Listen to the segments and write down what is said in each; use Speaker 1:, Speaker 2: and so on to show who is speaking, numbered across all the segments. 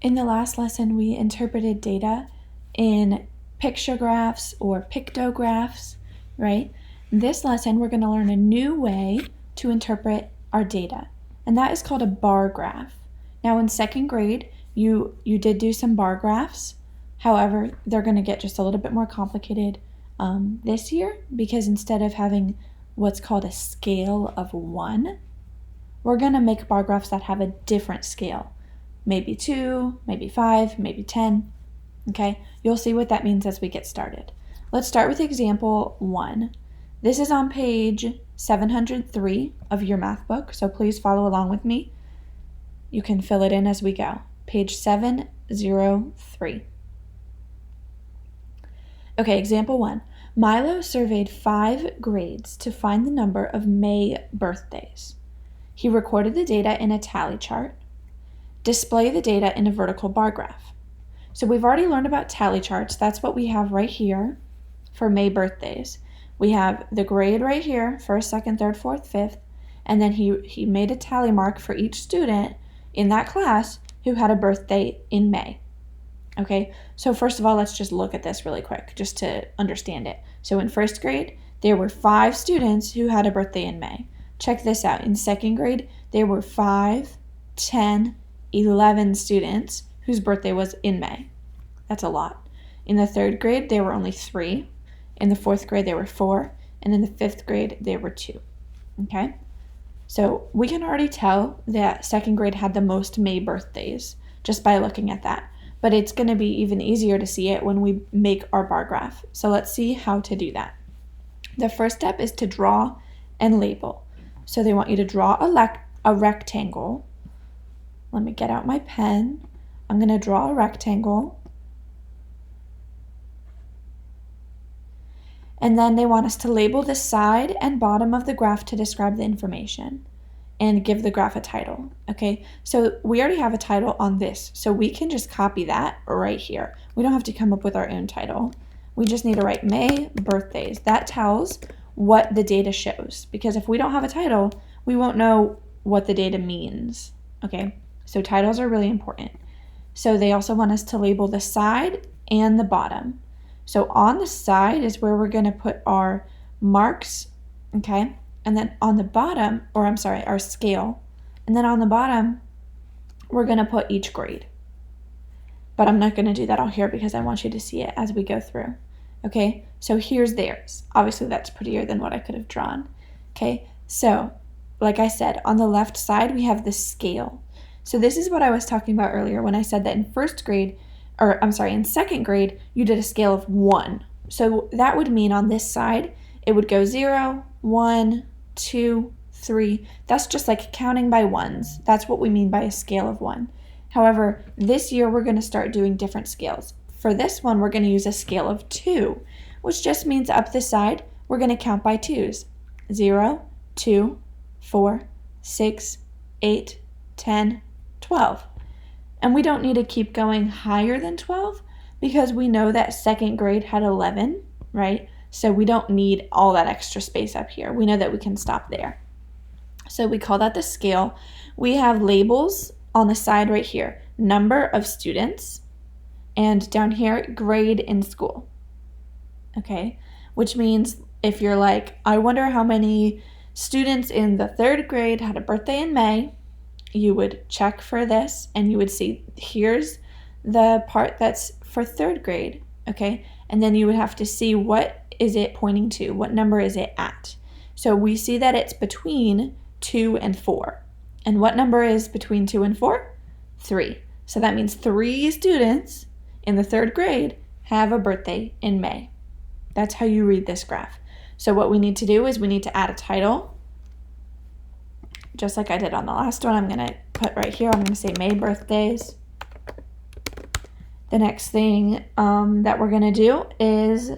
Speaker 1: In the last lesson, we interpreted data in pictographs or pictographs, right? This lesson, we're going to learn a new way to interpret our data, and that is called a bar graph. Now, in second grade, you did do some bar graphs. However, they're going to get just a little bit more complicated this year, because instead of having what's called a scale of 1, we're going to make bar graphs that have a different scale. Maybe 2, maybe 5, maybe 10. Okay, you'll see what that means as we get started. Let's start with example 1. This is on page 703 of your math book, so please follow along with me. You can fill it in as we go. Page 703. Okay, example 1. Milo surveyed 5 grades to find the number of May birthdays. He recorded the data in a tally chart. Display the data in a vertical bar graph. So we've already learned about tally charts. That's what we have right here for May birthdays. We have the grade right here, 1st, 2nd, 3rd, 4th, 5th, and then he made a tally mark for each student in that class who had a birthday in May. Okay, so first of all, let's just look at this really quick just to understand it. So in 1st grade, there were 5 students who had a birthday in May. Check this out. In 2nd grade, there were 5, 10, 11 students whose birthday was in May. That's a lot. In the 3rd grade, there were only 3. In the 4th grade, there were 4. And in the 5th grade, there were 2. Okay? So we can already tell that 2nd grade had the most May birthdays just by looking at that. But it's going to be even easier to see it when we make our bar graph. So let's see how to do that. The first step is to draw and label. So they want you to draw a rectangle. Let me get out my pen. I'm going to draw a rectangle. And then they want us to label the side and bottom of the graph to describe the information and give the graph a title. Okay, so we already have a title on this, so we can just copy that right here. We don't have to come up with our own title. We just need to write May birthdays. That tells what the data shows, because if we don't have a title, we won't know what the data means. Okay, so titles are really important. So they also want us to label the side and the bottom. So on the side is where we're going to put our marks, okay? And then on the bottom, our scale. And then on the bottom, we're going to put each grade. But I'm not going to do that all here because I want you to see it as we go through. Okay, so here's theirs. Obviously, that's prettier than what I could have drawn. Okay, so like I said, on the left side, we have the scale. So this is what I was talking about earlier when I said that in in 2nd grade, you did a scale of 1. So that would mean on this side, it would go 0, 1, 2, 3. That's just like counting by ones. That's what we mean by a scale of 1. However, this year we're going to start doing different scales. For this one, we're going to use a scale of 2, which just means up the side, we're going to count by 2s. 0, 2, 4, 6, 8, 10, 12. And we don't need to keep going higher than 12 because we know that 2nd grade had 11, right? So we don't need all that extra space up here. We know that we can stop there. So we call that the scale. We have labels on the side right here. Number of students, and down here, grade in school. Okay, which means if you're like, I wonder how many students in the 3rd grade had a birthday in May, you would check for this and you would see here's the part that's for 3rd grade, okay? And then you would have to see what is it pointing to, what number is it at. So we see that it's between 2 and 4. And what number is between 2 and 4? 3. So that means 3 students in the 3rd grade have a birthday in May. That's how you read this graph. So what we need to do is we need to add a title. Just like I did on the last one, I'm going to put right here, I'm going to say May birthdays. The next thing that we're going to do is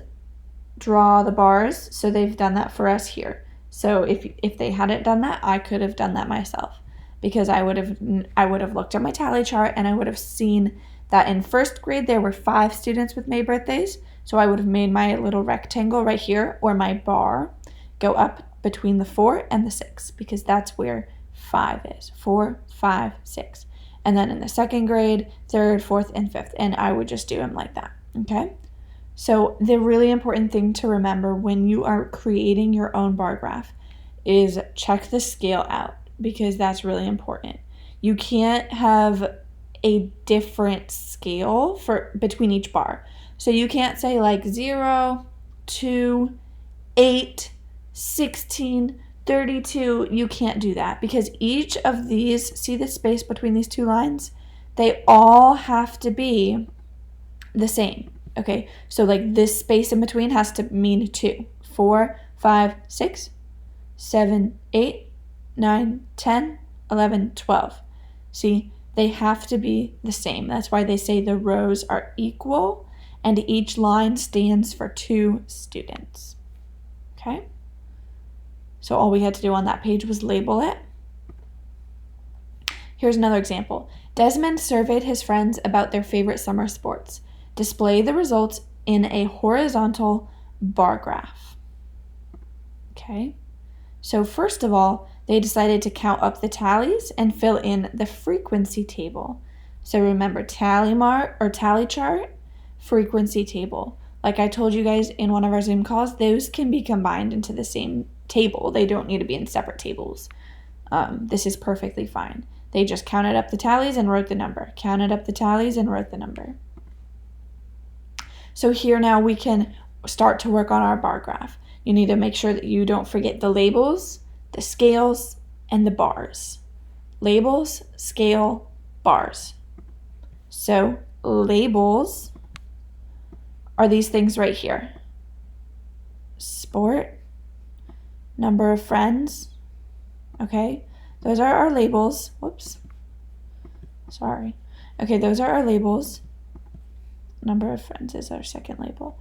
Speaker 1: draw the bars. So they've done that for us here. So if they hadn't done that, I could have done that myself because I would have looked at my tally chart and I would have seen that in 1st grade there were 5 students with May birthdays. So I would have made my little rectangle right here, or my bar, go up between the 4 and the 6 because that's where 5 is. 4, 5, 6. And then in the second grade, third, fourth, and fifth. And I would just do them like that, okay? So the really important thing to remember when you are creating your own bar graph is check the scale out, because that's really important. You can't have a different scale between each bar. So you can't say like 0, 2, 8, 16, 32. You can't do that, because each of these, see the space between these two lines? They all have to be the same. Okay, so like this space in between has to mean 2, 4, 5, 6, 7, 8, 9, 10, 11, 12. See, they have to be the same. That's why they say the rows are equal and each line stands for 2 students. Okay, so all we had to do on that page was label it. Here's another example. Desmond surveyed his friends about their favorite summer sports. Display the results in a horizontal bar graph. Okay, so first of all, they decided to count up the tallies and fill in the frequency table. So remember, tally chart, frequency table. Like I told you guys in one of our Zoom calls, those can be combined into the same table. They don't need to be in separate tables. This is perfectly fine. They just counted up the tallies and wrote the number. Counted up the tallies and wrote the number. So here now we can start to work on our bar graph. You need to make sure that you don't forget the labels, the scales, and the bars. Labels, scale, bars. So labels are these things right here. Sport, number of friends, okay? Those are our labels. Whoops. Sorry. Okay, those are our labels. Number of friends is our second label.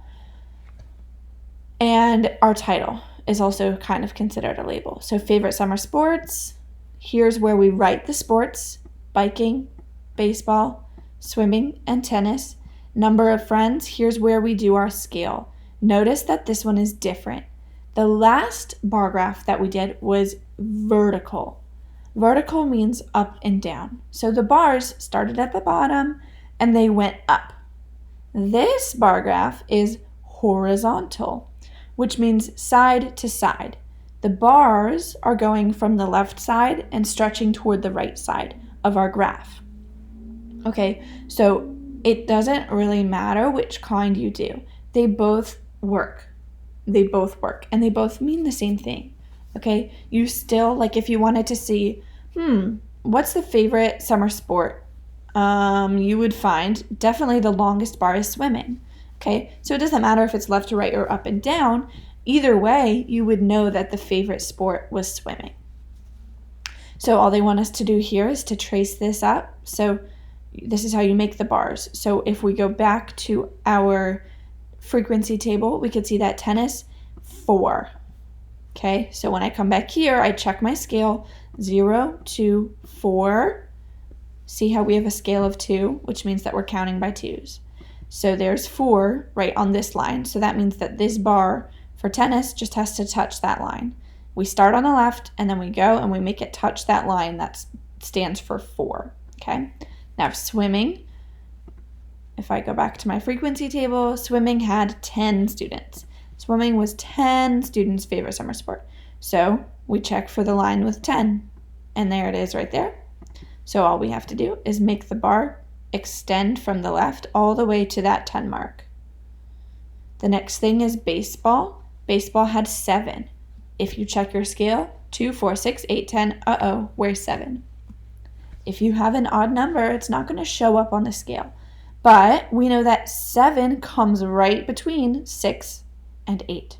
Speaker 1: And our title is also kind of considered a label. So favorite summer sports, here's where we write the sports: biking, baseball, swimming, and tennis. Number of friends, here's where we do our scale. Notice that this one is different. The last bar graph that we did was vertical. Vertical means up and down. So the bars started at the bottom and they went up. This bar graph is horizontal, which means side to side. The bars are going from the left side and stretching toward the right side of our graph. Okay, so it doesn't really matter which kind you do. They both work. They both work, and they both mean the same thing. Okay, you still, like if you wanted to see, what's the favorite summer sport? You would find definitely the longest bar is swimming. Okay, so it doesn't matter if it's left to right or up and down. Either way, you would know that the favorite sport was swimming. So all they want us to do here is to trace this up. So this is how you make the bars. So if we go back to our frequency table, we could see that tennis, 4. Okay, so when I come back here, I check my scale, 0, 2, 4. See how we have a scale of 2, which means that we're counting by 2s. So there's 4 right on this line. So that means that this bar for tennis just has to touch that line. We start on the left and then we go and we make it touch that line that stands for 4. Okay, now swimming, if I go back to my frequency table, swimming had 10 students. Swimming was 10 students' favorite summer sport. So we check for the line with 10, and there it is right there. So all we have to do is make the bar extend from the left all the way to that 10 mark. The next thing is baseball. Baseball had 7. If you check your scale, 2, 4, 6, 8, 10, where's 7? If you have an odd number, it's not going to show up on the scale. But we know that 7 comes right between 6 and 8.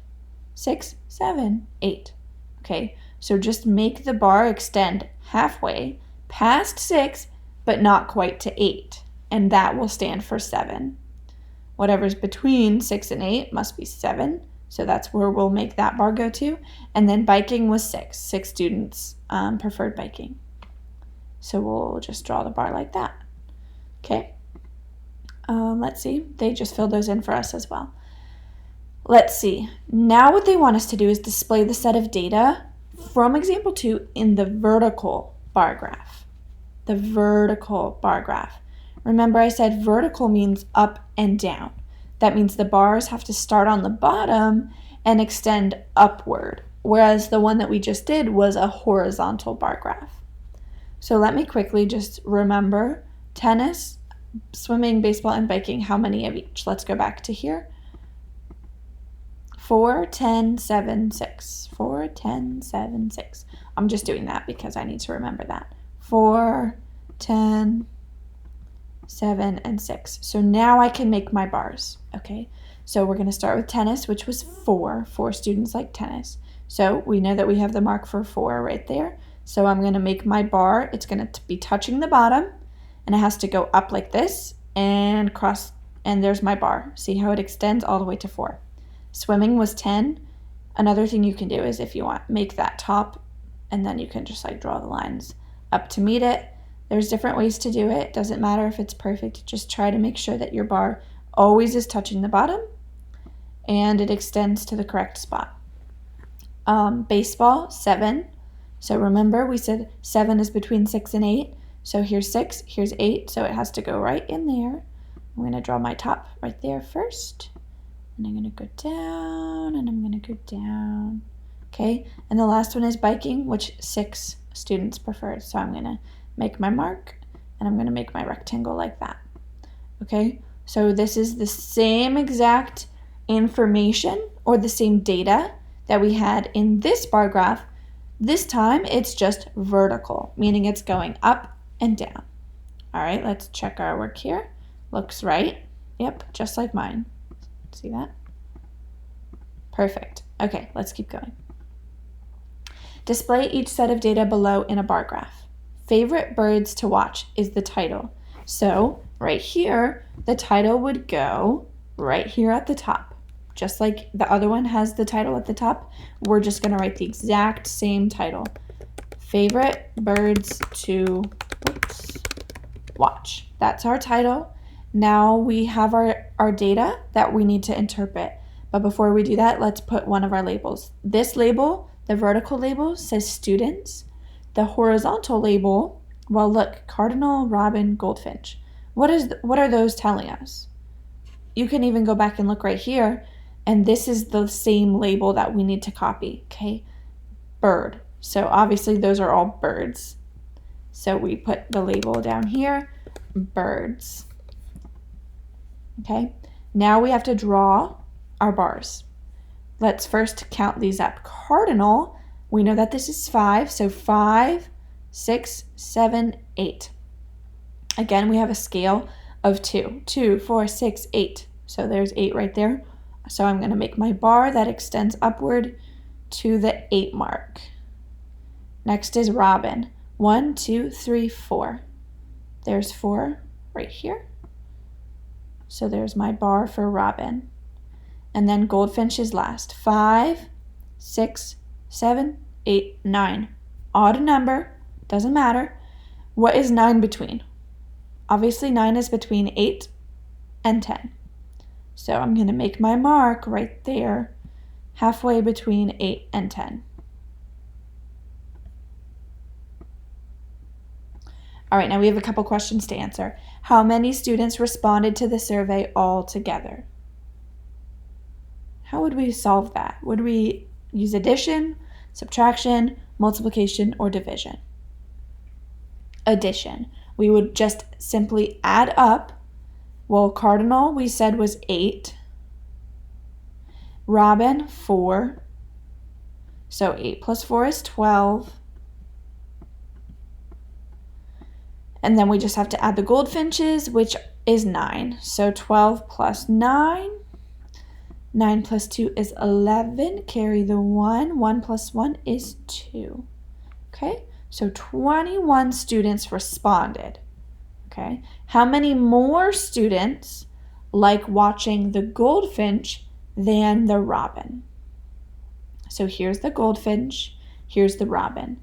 Speaker 1: 6, 7, 8. Okay, so just make the bar extend halfway past 6, but not quite to 8. And that will stand for 7. Whatever's between 6 and 8 must be 7. So that's where we'll make that bar go to. And then biking was 6. 6 students preferred biking. So we'll just draw the bar like that. Okay. Let's see. They just filled those in for us as well. Let's see. Now what they want us to do is display the set of data from example 2 in the vertical bar graph. the vertical bar graph. Remember I said vertical means up and down. That means the bars have to start on the bottom and extend upward, whereas the one that we just did was a horizontal bar graph. So let me quickly just remember tennis, swimming, baseball, and biking, how many of each? Let's go back to here. 4, 10, 7, 6. 4, 10, 7, 6. I'm just doing that because I need to remember that. 4, 10, 7, and 6. So now I can make my bars, okay? So we're going to start with tennis, which was 4. 4 students like tennis. So we know that we have the mark for 4 right there. So I'm going to make my bar. It's going to be touching the bottom, and it has to go up like this and cross, and there's my bar. See how it extends all the way to 4. Swimming was 10. Another thing you can do is if you want, make that top, and then you can just like draw the lines up to meet it. There's different ways to do it. Doesn't matter if it's perfect. Just try to make sure that your bar always is touching the bottom and it extends to the correct spot. Baseball, 7. So remember we said 7 is between 6 and 8. So here's 6, here's 8. So it has to go right in there. I'm going to draw my top right there first. And I'm going to go down and I'm going to go down. Okay, and the last one is biking, which 6 students prefer. So I'm going to make my mark and I'm going to make my rectangle like that. Okay, so this is the same exact information or the same data that we had in this bar graph. This time it's just vertical, meaning it's going up and down. All right, let's check our work here. Looks right. Yep, just like mine. See that? Perfect. Okay, let's keep going. Display each set of data below in a bar graph. Favorite birds to watch is the title. So right here, the title would go right here at the top. Just like the other one has the title at the top, we're just going to write the exact same title. Favorite birds to watch. That's our title. Now we have our data that we need to interpret. But before we do that, let's put one of our labels. This label, the vertical label, says students. The horizontal label, well, look, cardinal, robin, goldfinch. What are those telling us? You can even go back and look right here, and this is the same label that we need to copy, okay? Bird. So obviously those are all birds. So we put the label down here, birds. Okay, now we have to draw our bars. Let's first count these up. Cardinal, we know that this is 5, so 5, 6, 7, 8. Again, we have a scale of 2. 2, 4, 6, 8. So there's 8 right there. So I'm going to make my bar that extends upward to the 8 mark. Next is robin. 1, 2, 3, 4. There's 4 right here. So there's my bar for robin. And then goldfinch is last. 5, 6, 7, 8, 9. Odd number, doesn't matter. What is 9 between? Obviously 9 is between 8 and 10. So I'm going to make my mark right there, halfway between 8 and 10. All right, now we have a couple questions to answer. How many students responded to the survey all together? How would we solve that? Would we use addition, subtraction, multiplication, or division? Addition. We would just simply add up. Well, cardinal we said was 8. Robin, 4. So 8 plus 4 is 12. And then we just have to add the goldfinches, which is 9. So 12 plus 9. 9 plus 2 is 11. Carry the 1. 1 plus 1 is 2. Okay, so 21 students responded. Okay, how many more students like watching the goldfinch than the robin? So here's the goldfinch, here's the robin.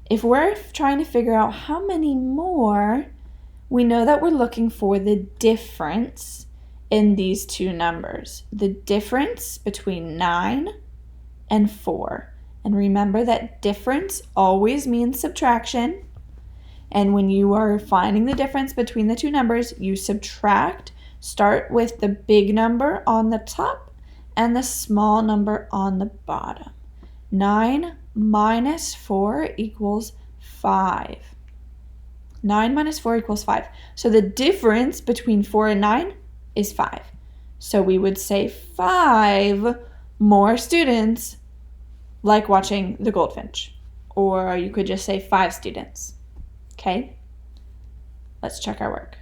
Speaker 1: If we're trying to figure out how many more, we know that we're looking for the difference in these two numbers. The difference between 9 and 4. And remember that difference always means subtraction. And when you are finding the difference between the two numbers, you subtract. Start with the big number on the top and the small number on the bottom. 9 minus 4 equals 5. 9 minus 4 equals 5. So the difference between 4 and 9 is 5. So we would say 5 more students like watching the goldfinch. Or you could just say 5 students. Okay? Let's check our work.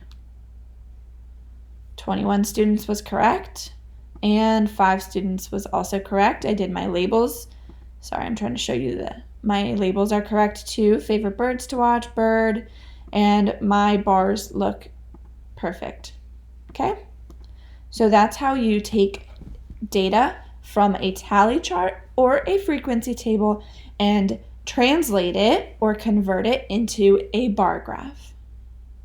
Speaker 1: 21 students was correct, and 5 students was also correct. I did my labels. Sorry, I'm trying to show you that my labels are correct too. Favorite birds to watch, bird, and my bars look perfect. Okay? So that's how you take data from a tally chart or a frequency table and translate it or convert it into a bar graph.